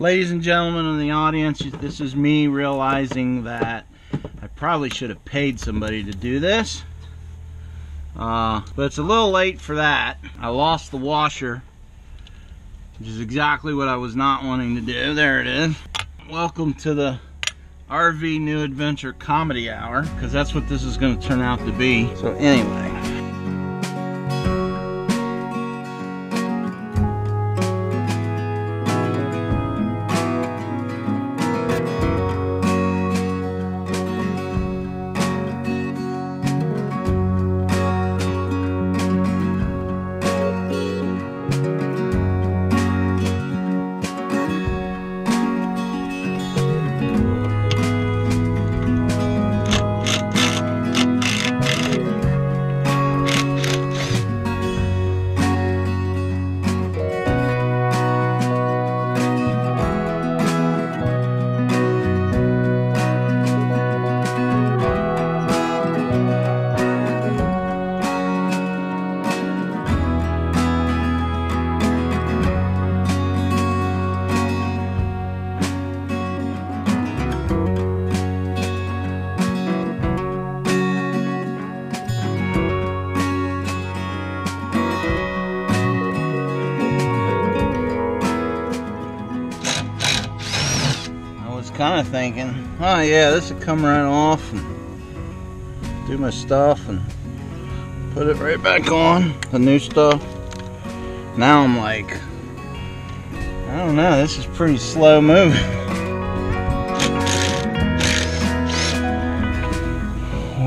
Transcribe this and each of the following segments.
Ladies and gentlemen in the audience, this is me realizing that I probably should have paid somebody to do this. But it's a little late for that. I lost the washer, which is exactly what I was not wanting to do. There it is. Welcome to the RV New Adventure Comedy Hour, because that's what this is going to turn out to be. So anyway. Kind of thinking, oh yeah, this would come right off and do my stuff and put it right back on, the new stuff. Now I'm like, I don't know, this is pretty slow moving.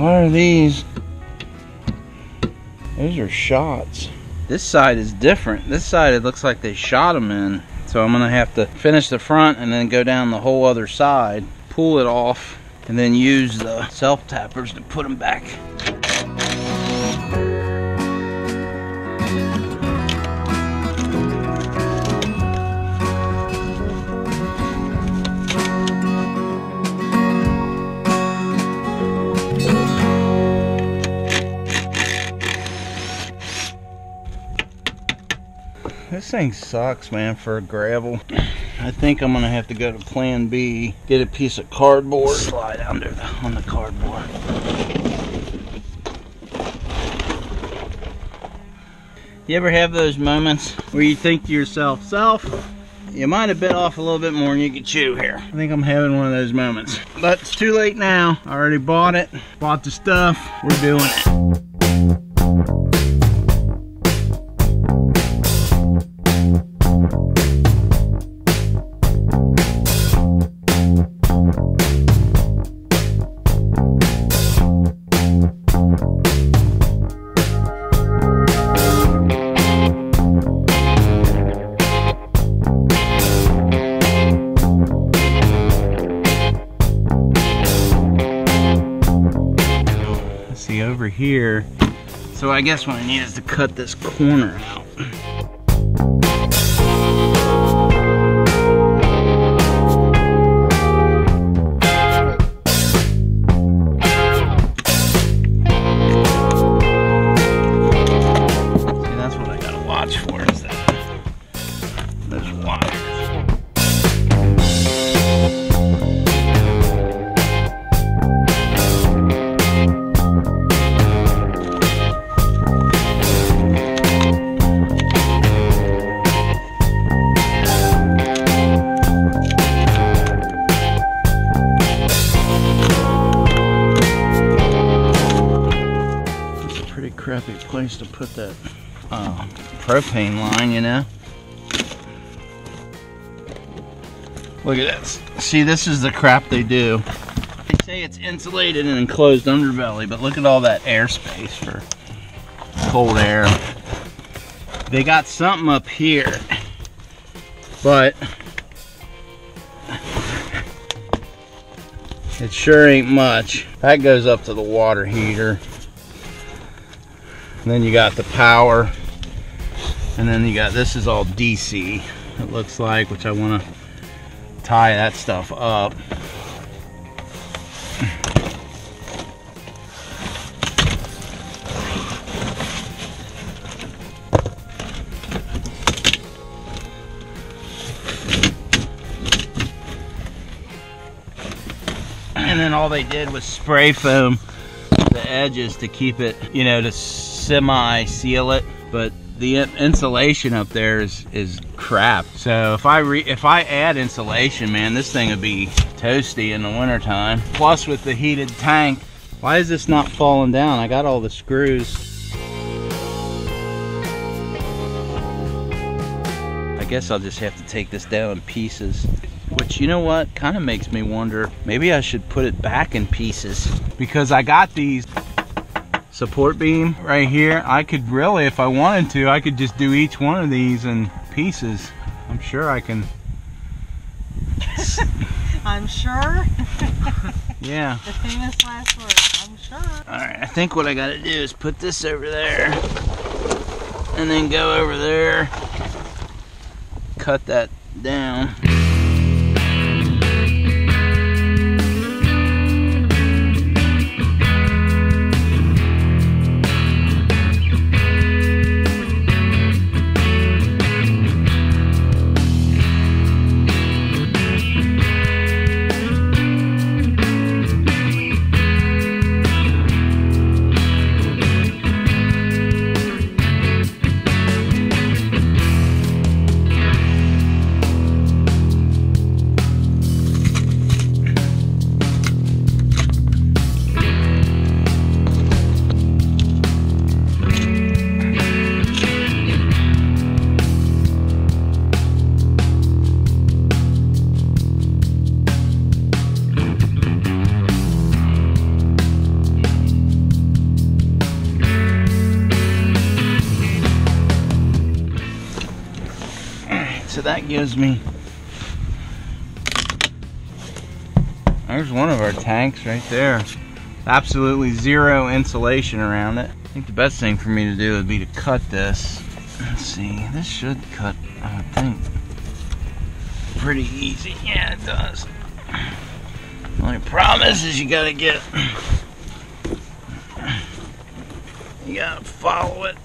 What are these? Those are shots. This side is different. This side it looks like they shot them in. So I'm gonna have to finish the front and then go down the whole other side, pull it off, and then use the self-tappers to put them back. This thing sucks, man, for a gravel. I think I'm gonna have to go to plan B, get a piece of cardboard, slide under on the cardboard. You ever have those moments where you think to yourself, you might have bit off a little bit more than you could chew here? I think I'm having one of those moments. But it's too late now. I already bought it, bought the stuff, we're doing it. Over here, so I guess what I need is to cut this corner out. See, that's what I gotta watch for, is that those wires. Crappy place to put that propane line, you know. Look at this. See, this is the crap they do. They say it's insulated and enclosed underbelly, but look at all that airspace for cold air. They got something up here, but it sure ain't much. That goes up to the water heater. And then you got the power, and then you got, this is all DC, it looks like, which I want to tie that stuff up. And then all they did was spray foam the edges to keep it, you know, to semi-seal it. But the insulation up there is crap. So if I add insulation, man, this thing would be toasty in the wintertime. Plus with the heated tank. Why is this not falling down? I got all the screws. I guess I'll just have to take this down in pieces. Which, you know what, kind of makes me wonder, maybe I should put it back in pieces. Because I got these support beam right here. I could really, if I wanted to, I could just do each one of these in pieces. I'm sure I can. I'm sure. Yeah. The famous last words, I'm sure. Alright, I think what I gotta do is put this over there. And then go over there. Cut that down. So that gives me, there's one of our tanks right there. Absolutely zero insulation around it. I think the best thing for me to do would be to cut this. Let's see, this should cut, I would think, pretty easy. Yeah, it does. The only problem is you gotta follow it.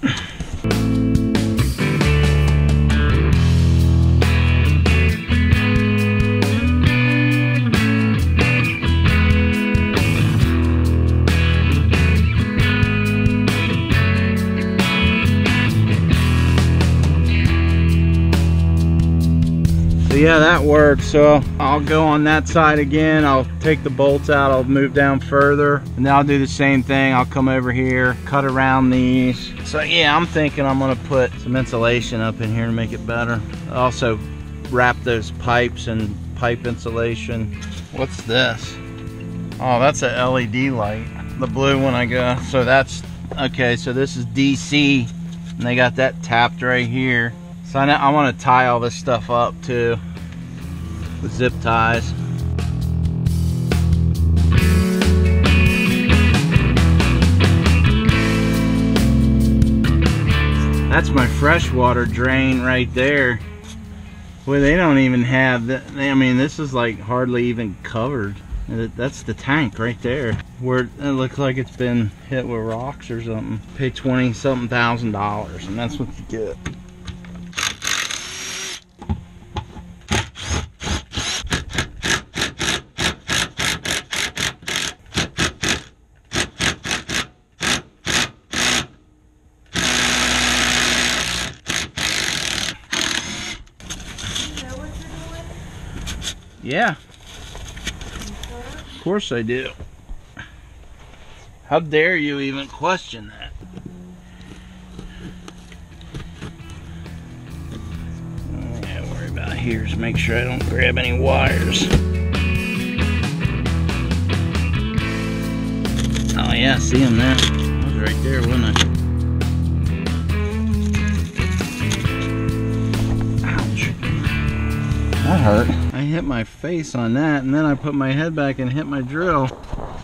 Yeah, that works. So I'll go on that side again. I'll take the bolts out. I'll move down further, and then I'll do the same thing. I'll come over here, cut around these. So yeah, I'm thinking I'm gonna put some insulation up in here to make it better. Also wrap those pipes in pipe insulation. What's this? Oh, that's a LED light. The blue one I got. So that's okay. So this is DC, and they got that tapped right here. So I want to tie all this stuff up too with zip ties. That's my freshwater drain right there. Well, they don't even have that. I mean, this is like hardly even covered. That's the tank right there, where it looks like it's been hit with rocks or something. Pay $20-something thousand, and that's what you get. Yeah, of course I do. How dare you even question that? All I gotta worry about here is make sure I don't grab any wires. Oh yeah, see him now. I was right there, wasn't I? That hurt. I hit my face on that, and then I put my head back and hit my drill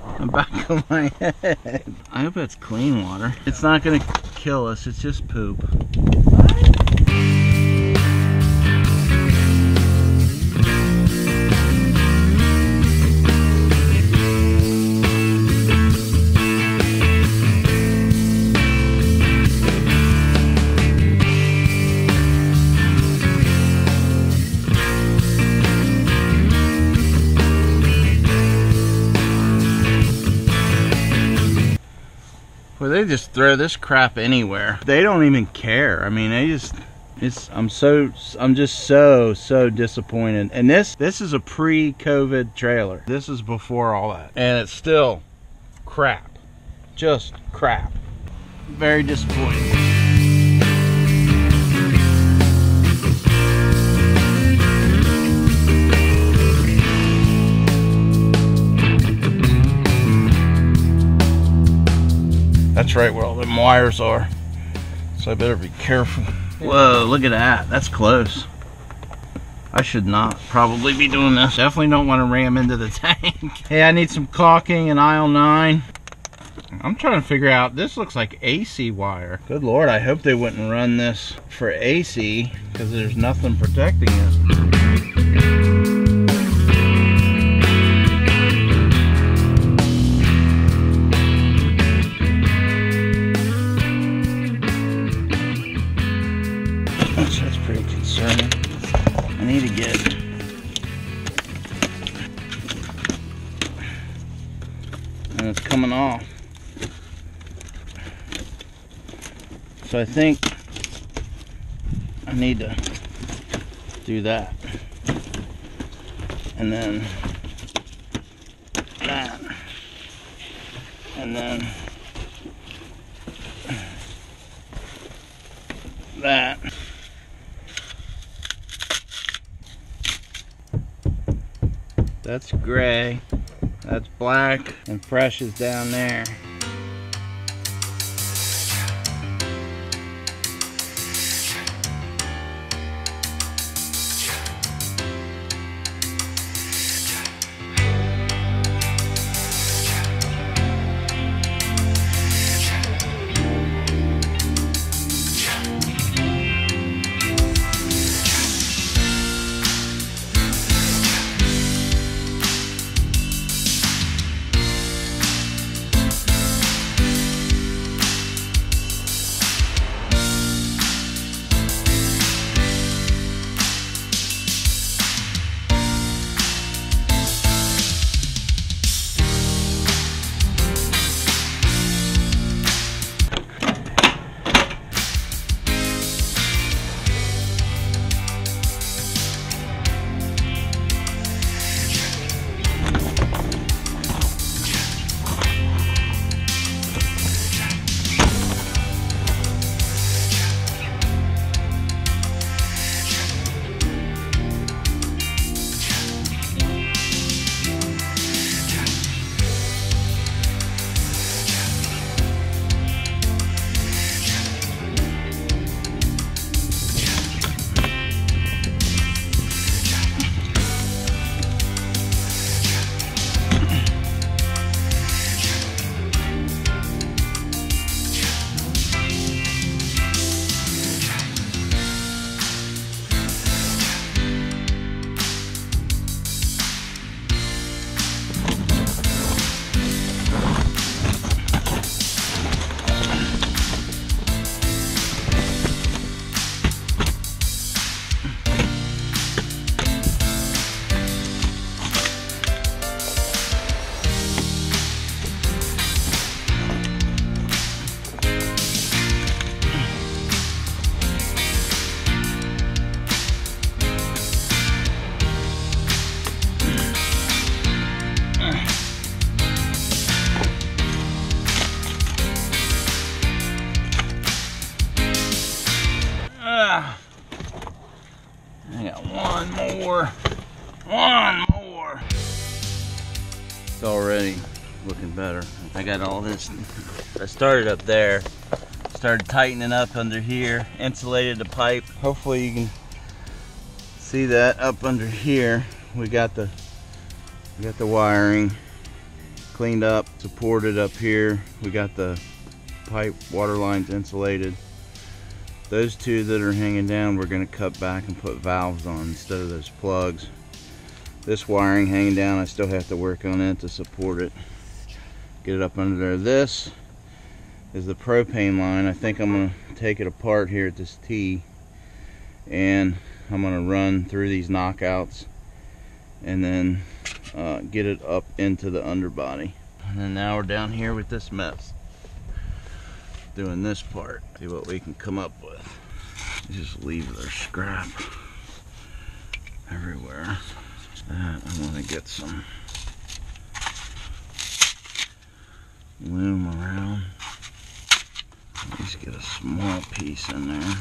on the back of my head. I hope it's clean water. It's not gonna kill us, it's just poop. they just throw this crap anywhere. They don't even care. I mean, they just, I'm just so disappointed. And this is a pre-COVID trailer. This is before all that. And it's still crap. Just crap. Very disappointing. That's right where all them wires are. So I better be careful. Whoa, look at that. That's close. I should not probably be doing this. Definitely don't want to ram into the tank. Hey, I need some caulking in aisle 9. I'm trying to figure out, this looks like AC wire. Good Lord, I hope they wouldn't run this for AC because there's nothing protecting it. That's pretty concerning. I need to get and it's coming off. So I think I need to do that. And then that. And then that. That's gray, that's black, and fresh is down there. I got one more. It's already looking better. I got all this. I started up there, started tightening up under here, insulated the pipe. Hopefully you can see that up under here. We got the wiring cleaned up, supported up here. We got the pipe water lines insulated. Those two that are hanging down, we're going to cut back and put valves on instead of those plugs. This wiring hanging down, I still have to work on it to support it. Get it up under there. This is the propane line. I think I'm going to take it apart here at this T, and I'm going to run through these knockouts and then get it up into the underbody. And then now we're down here with this mess. doing this part. See what we can come up with. Just leave their scrap everywhere. That I want to get some loom around. At least get a small piece in there.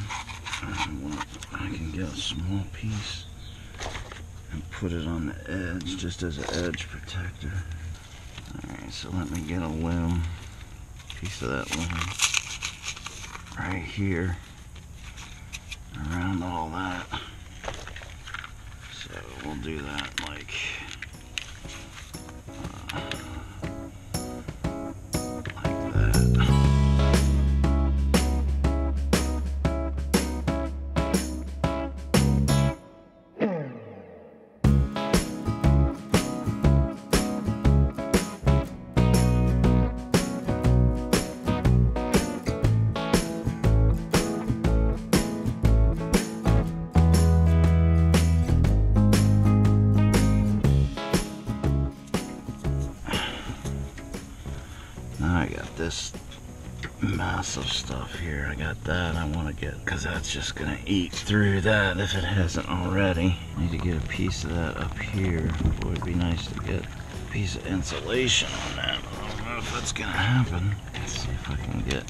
I can get a small piece and put it on the edge just as an edge protector. Alright, so let me get a loom, piece of that loom right here around all that. So we'll do that like that. Now I got this massive stuff here. I got that I want to get, because that's just going to eat through that if it hasn't already. I need to get a piece of that up here. It would be nice to get a piece of insulation on that. I don't know if that's going to happen. Let's see if I can get,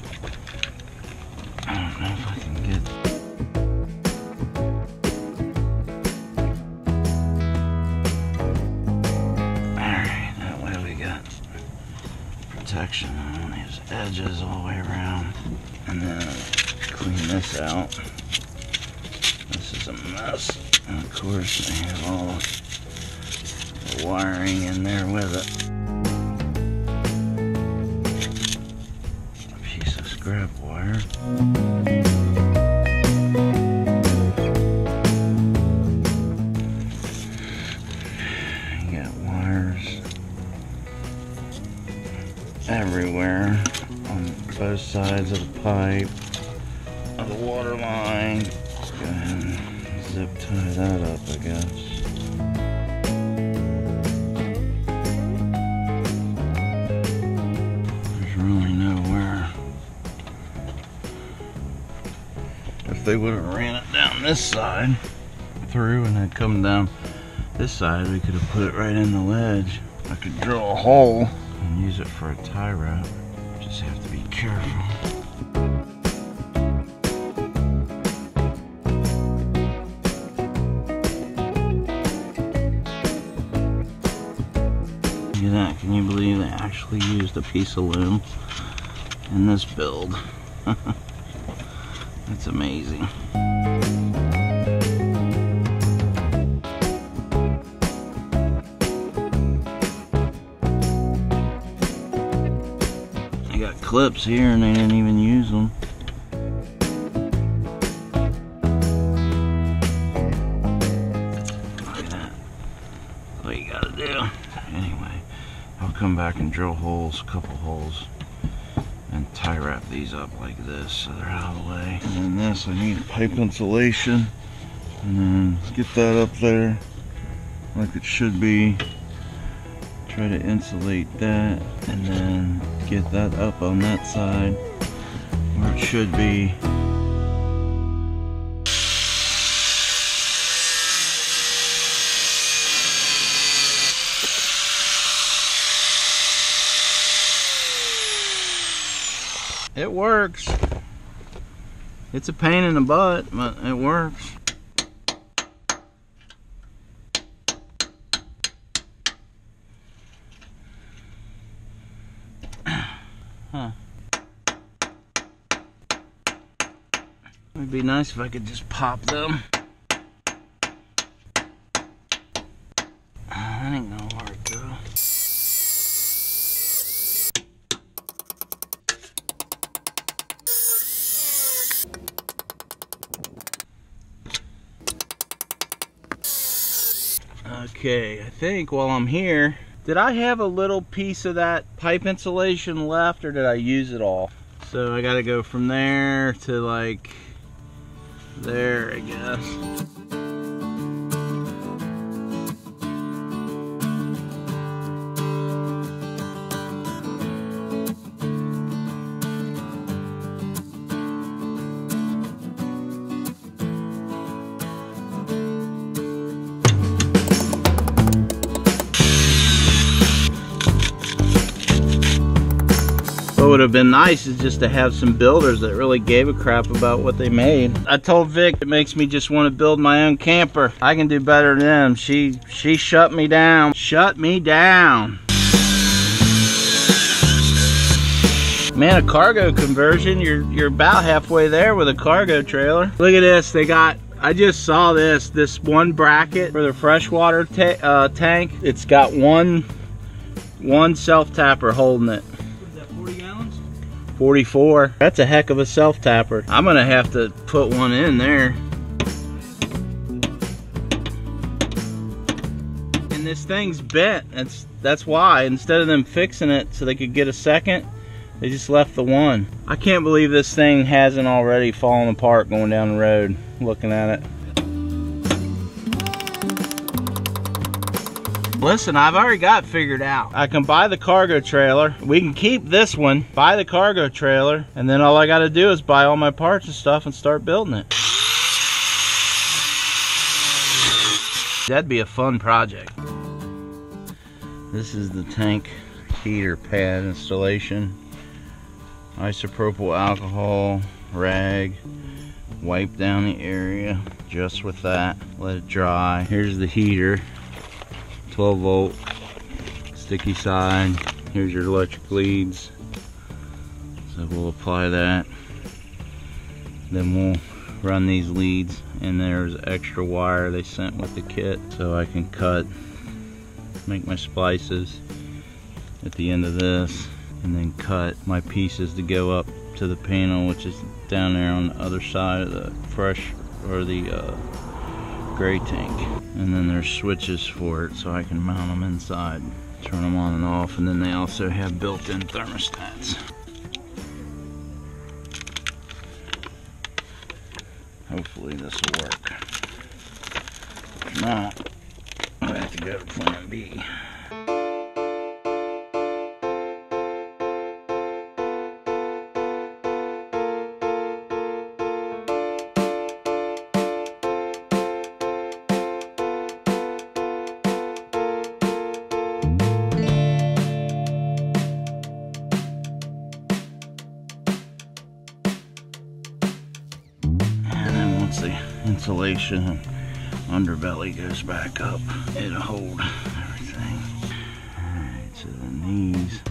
I don't know if I can get. Protection on these edges all the way around, and then clean this out. This is a mess, and of course I have all the wiring in there with it. A piece of scrap wire. You got wires everywhere on both sides of the pipe of the water line. Let's go ahead and zip tie that up, I guess. There's really nowhere. If they would have ran it down this side through and had come down this side, we could have put it right in the ledge. I could drill a hole and use it for a tie wrap. Just have to be careful. Look at that, can you believe they actually used a piece of loom in this build? That's amazing. I got clips here and they didn't even use them. Look at that. That's what you gotta do. Anyway, I'll come back and drill holes, a couple holes, and tie wrap these up like this so they're out of the way. And then this, I need pipe insulation, and then get that up there like it should be. Try to insulate that, and then get that up on that side where it should be. It works. It's a pain in the butt, but it works. Huh. It'd be nice if I could just pop them. That ain't gonna work though. Okay, I think while I'm here, did I have a little piece of that pipe insulation left, or did I use it all? So I gotta go from there to like there, I guess. would have been nice is just to have some builders that really gave a crap about what they made. I told Vic it makes me just want to build my own camper. I can do better than them. She shut me down. Shut me down. Man, a cargo conversion, you're about halfway there with a cargo trailer. Look at this, they got, I just saw this one bracket for the freshwater tank. It's got one self-tapper holding it. What is that, 40 gallons? 44. That's a heck of a self-tapper. I'm gonna have to put one in there. And this thing's bent, that's why. Instead of them fixing it so they could get a second, they just left the one. I can't believe this thing hasn't already fallen apart going down the road, looking at it. Listen, I've already got it figured out. I can buy the cargo trailer. We can keep this one, buy the cargo trailer, and then all I gotta do is buy all my parts and stuff and start building it. That'd be a fun project. This is the tank heater pad installation. Isopropyl alcohol, rag, wipe down the area just with that, let it dry. Here's the heater, 12 volt, sticky side. Here's your electric leads. So we'll apply that. Then we'll run these leads, and there's extra wire they sent with the kit so I can cut, make my splices at the end of this, and then cut my pieces to go up to the panel, which is down there on the other side of the gray tank. And then there's switches for it so I can mount them inside, turn them on and off, and then they also have built-in thermostats. Hopefully this will work. If not, I have to go to plan B. The insulation and underbelly goes back up, it'll hold everything. Alright, so then these.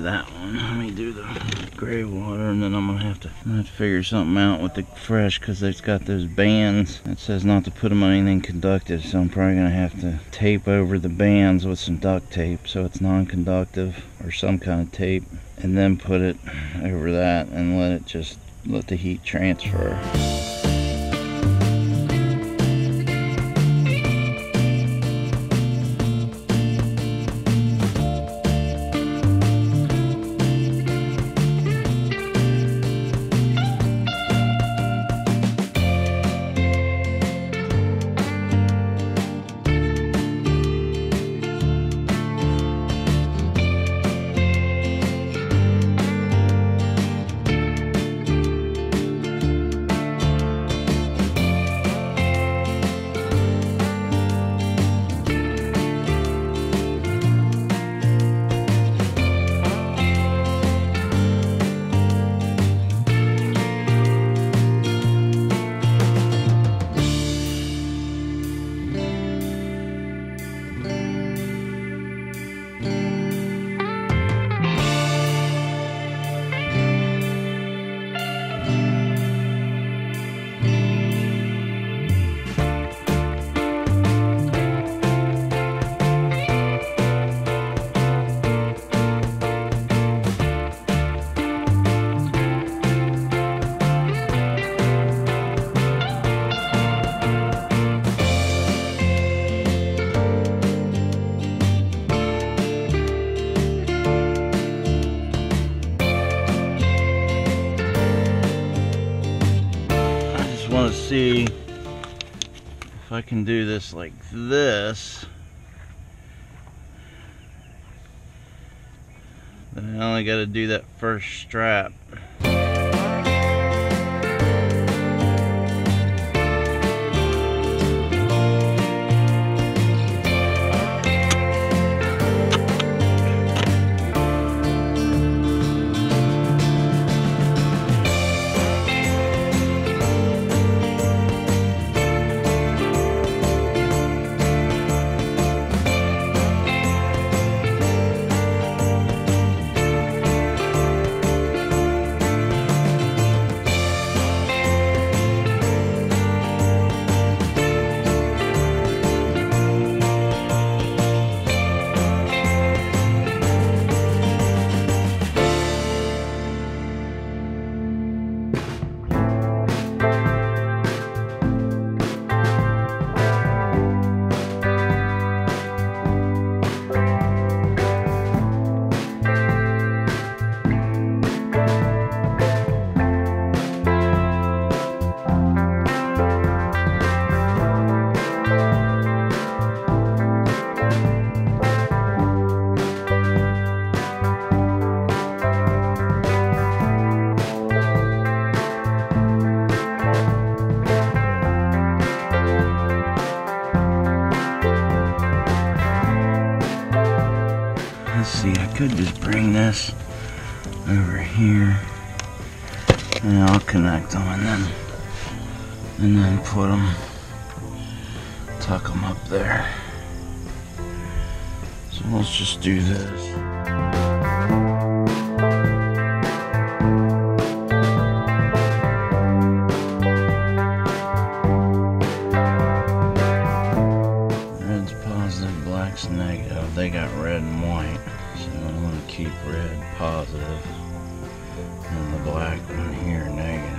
That one. Let me do the gray water, and then I'm gonna have to figure something out with the fresh, because it's got those bands. It says not to put them on anything conductive, so I'm probably gonna have to tape over the bands with some duct tape so it's non-conductive, or some kind of tape, and then put it over that and let the heat transfer. if I can do this like this, then I only got to do that first strap. Let's see, I could just bring this over here and I'll connect them and then put them, tuck them up there. So let's just do this. Red's positive, black's negative. They got red and white. So I'm going to keep red positive and the black one here negative.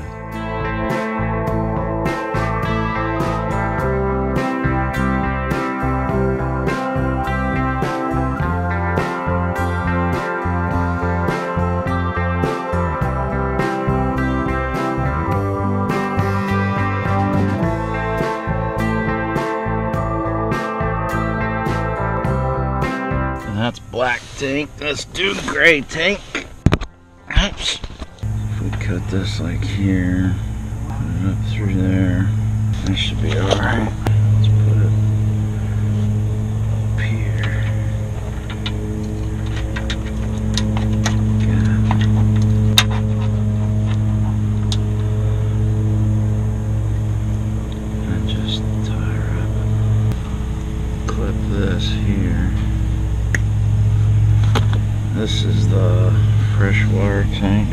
That's black tank. Let's do gray tank. Oops. If we cut this like here, put it up through there, that should be alright. Let's put it up here. And just tie her up. Clip this here. This is the freshwater tank.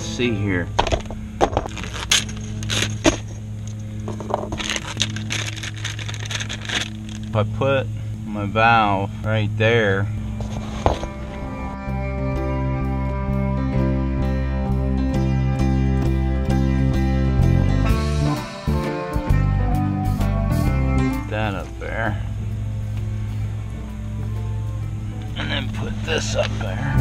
See here. If I put my valve right there, that up there, and then put this up there.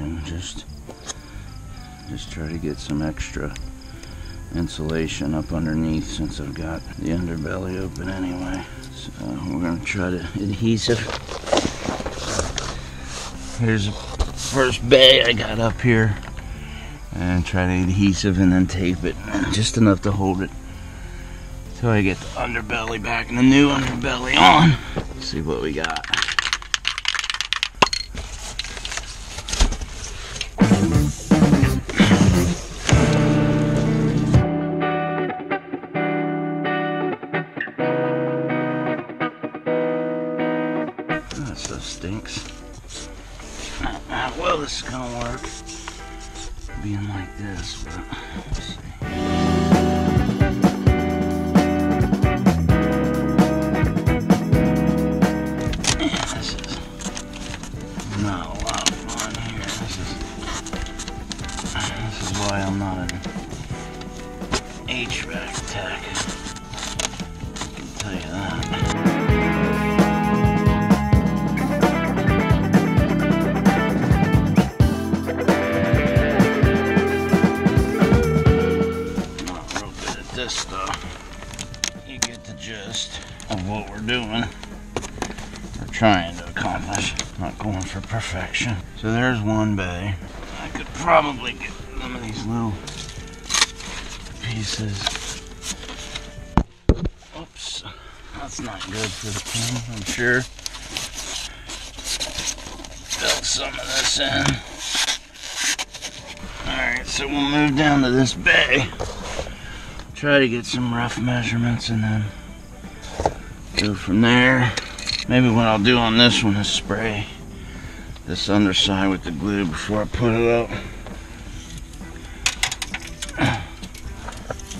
insulation. Just try to get some extra insulation up underneath since I've got the underbelly open anyway. So we're going to try to adhesive. Here's the first bay I got up here, and try to adhesive and then tape it just enough to hold it till I get the underbelly back and the new underbelly on. Let's see what we got. That stuff stinks. Well, this is gonna work being like this, but we'll see. Yeah, this is not a lot of fun here. This is why I'm not an HVAC tech. I can tell you that. This stuff, you get the gist of what we're doing, or trying to accomplish, not going for perfection. So there's one bay. I could probably get some of these little pieces. Oops, that's not good for the camera, I'm sure. Fill some of this in. Alright, so we'll move down to this bay. Try to get some rough measurements and then go from there. Maybe what I'll do on this one is spray this underside with the glue before I put it up.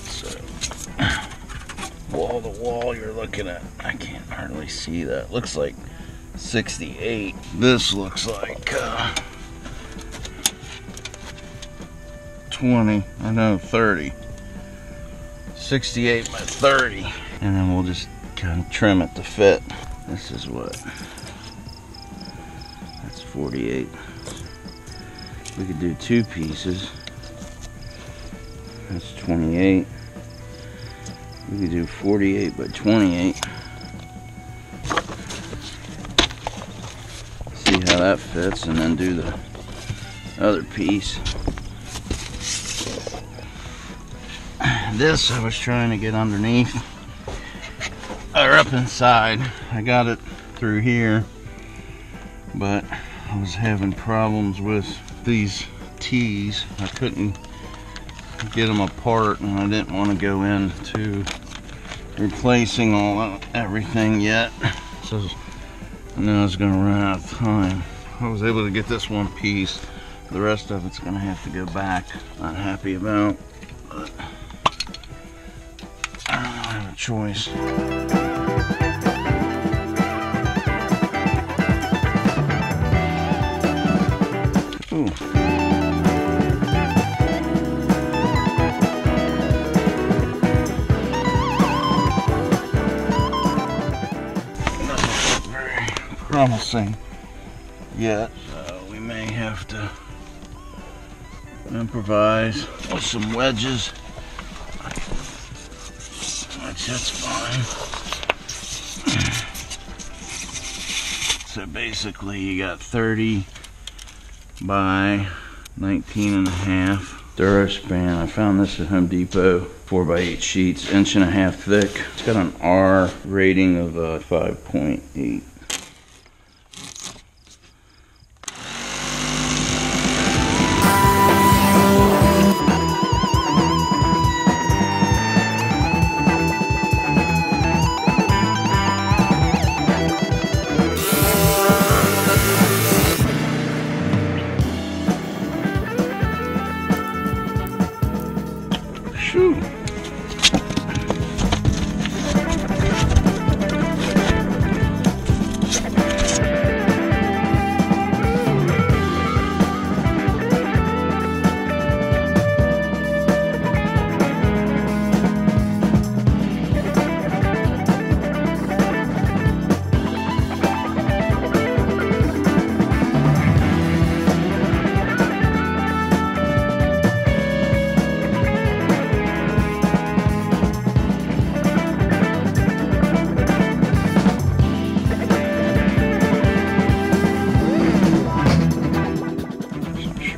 So, wall to wall you're looking at, I can't hardly see that. Looks like 68. This looks like 30. 68 by 30, and then we'll just kind of trim it to fit. This is what, that's 48. We could do two pieces. That's 28. We could do 48 by 28. See how that fits, and then do the other piece. This I was trying to get underneath, or up inside. I got it through here, but I was having problems with these T's. I couldn't get them apart, and I didn't want to go into replacing everything yet. So I knew I was going to run out of time. I was able to get this one piece. The rest of it's going to have to go back. Not happy about, but I don't have a choice. Ooh. Doesn't look very promising yet, so we may have to improvise with some wedges. That's fine. So basically you got 30 by 19.5 Duraspan. I found this at Home Depot, 4x8 sheets, 1.5 inch thick. It's got an R rating of 5.8.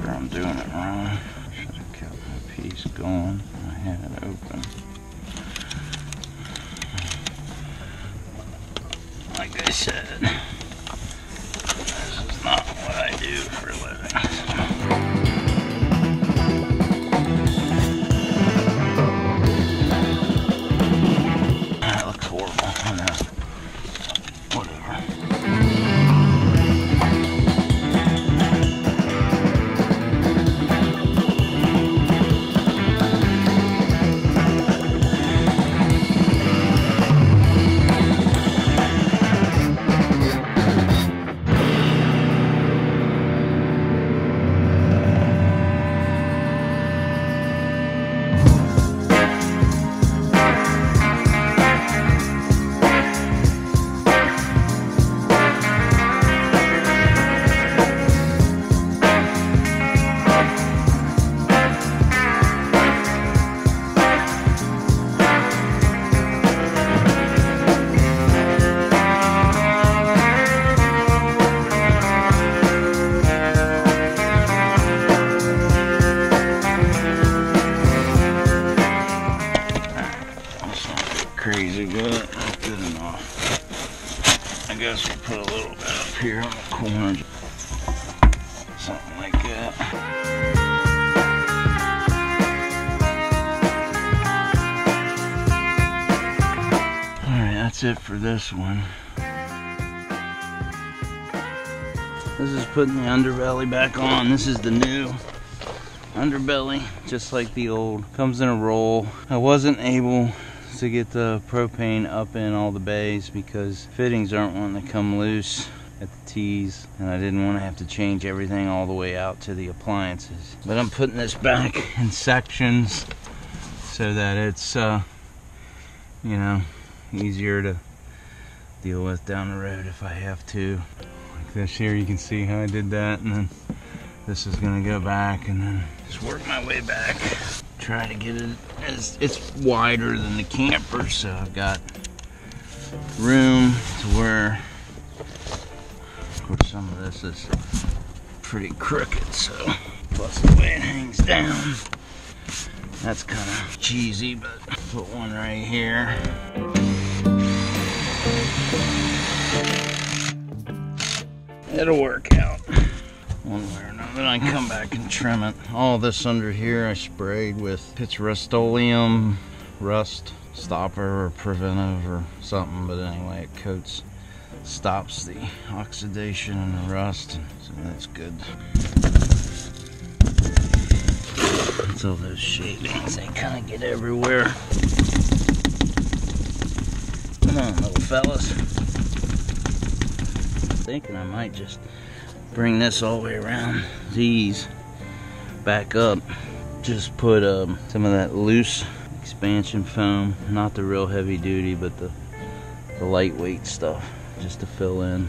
sure I'm doing it wrong. Should have kept my piece going. I had it open. Like I said, this is not what I do for a living. That looks horrible. I know. Whatever. Crazy good, not good enough. I guess we'll put a little bit up here on the corner, something like that. Alright, that's it for this one. This is putting the underbelly back on. This is the new underbelly, just like the old. Comes in a roll. I wasn't able to get the propane up in all the bays because fittings aren't wanting to come loose at the T's, and I didn't want to have to change everything all the way out to the appliances. But I'm putting this back in sections so that it's you know, easier to deal with down the road if I have to. Like this here, you can see how I did that, and then this is gonna go back and then just work my way back. Try to get it as it's wider than the camper, so I've got room to where, of course, some of this is pretty crooked, so plus the way it hangs down, that's kind of cheesy, but put one right here. It'll work out one way or another. Then I come back and trim it. All this under here I sprayed with Pitch Rust-Oleum rust stopper or preventive or something, but anyway, it coats, stops the oxidation and the rust, so that's good. It's all those shavings, they kind of get everywhere. Come on, little fellas. Thinking I might just bring this all the way around these back up. Just put some of that loose expansion foam, not the real heavy duty, but the lightweight stuff, just to fill in,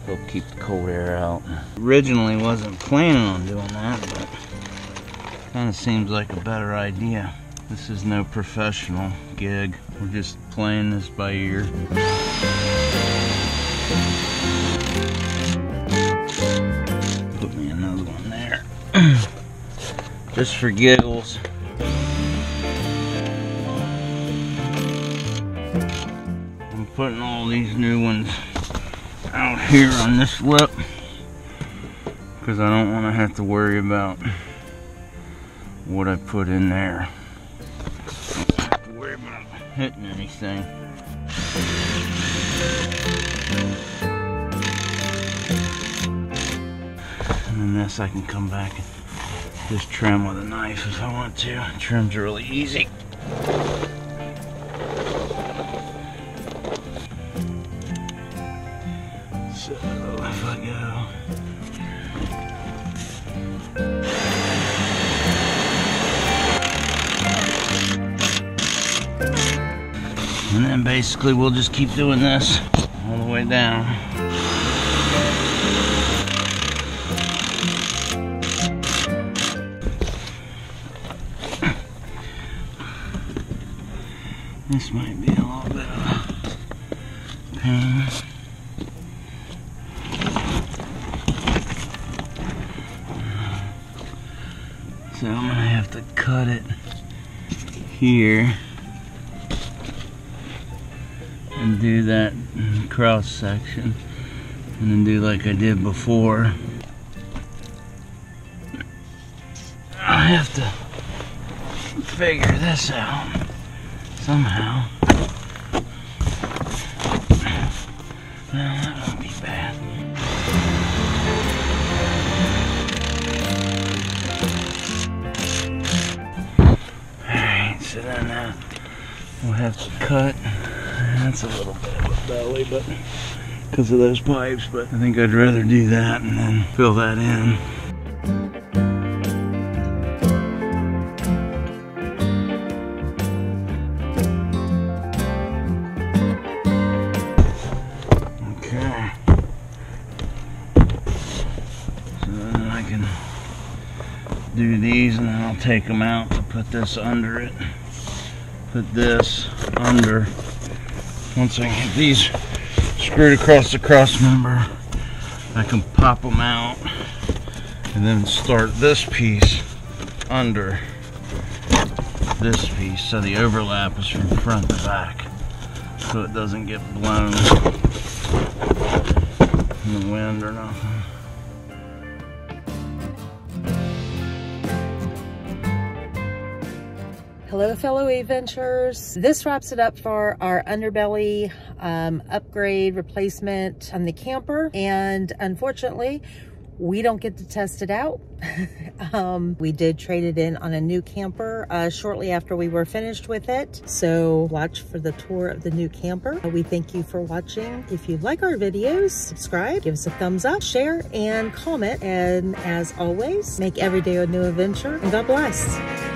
help keep the cold air out. Originally wasn't planning on doing that, but kind of seems like a better idea. This is no professional gig. We're just playing this by ear. Put me another one there. Just for giggles. I'm putting all these new ones out here on this lip because I don't want to have to worry about what I put in there. I don't have to worry about hitting anything. And then this I can come back and just trim with a knife if I want to. Trim's really easy. So if I go, and then basically we'll just keep doing this all the way down. This might be a little bit of a pain. So I'm gonna have to cut it here and do that cross section, and then do like I did before. I have to figure this out somehow. Well, that won't be bad. Alright, so then we'll have to cut. That's a little bit of a belly, but because of those pipes, but I think I'd rather do that and then fill that in. Okay. So then I can do these, and then I'll take them out to put this under it. Put this under. Once I get these screwed across the cross member, I can pop them out and then start this piece under this piece, so the overlap is from front to back, so it doesn't get blown in the wind or nothing. Hello, fellow adventurers. This wraps it up for our underbelly upgrade replacement on the camper, and unfortunately we don't get to test it out. We did trade it in on a new camper shortly after we were finished with it, so watch for the tour of the new camper. We thank you for watching. If you like our videos, subscribe, give us a thumbs up, share, and comment, and as always, make every day a new adventure, and God bless.